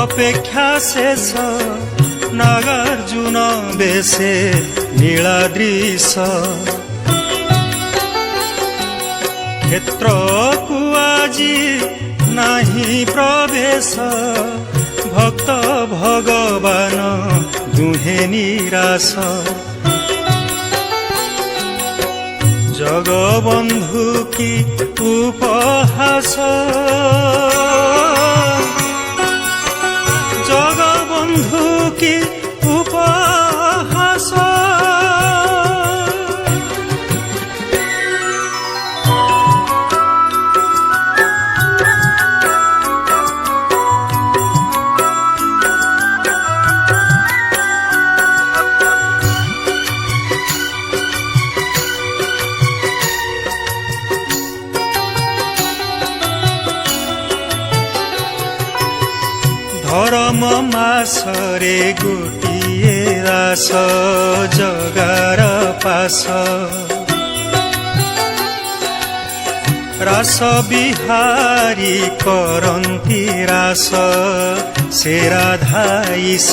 অপেক্ষা শেষ নাগার্জুন বেশে নীলাদ্রিশ ক্ষেত্রকু আজি নাহি প্রবেশ ভক্ত ভগবান দুহে নিরাশ জগবন্ধু কি উপহাস জগবন্ধু কি উপহাস ଧରମ ମାସରେ ଗୋଟିଏ ରାସ ଜଗାର ପାଶ ରାସ ବିହାରୀ କରନ୍ତି ରାସ ସେ ରାଧା ଈଶ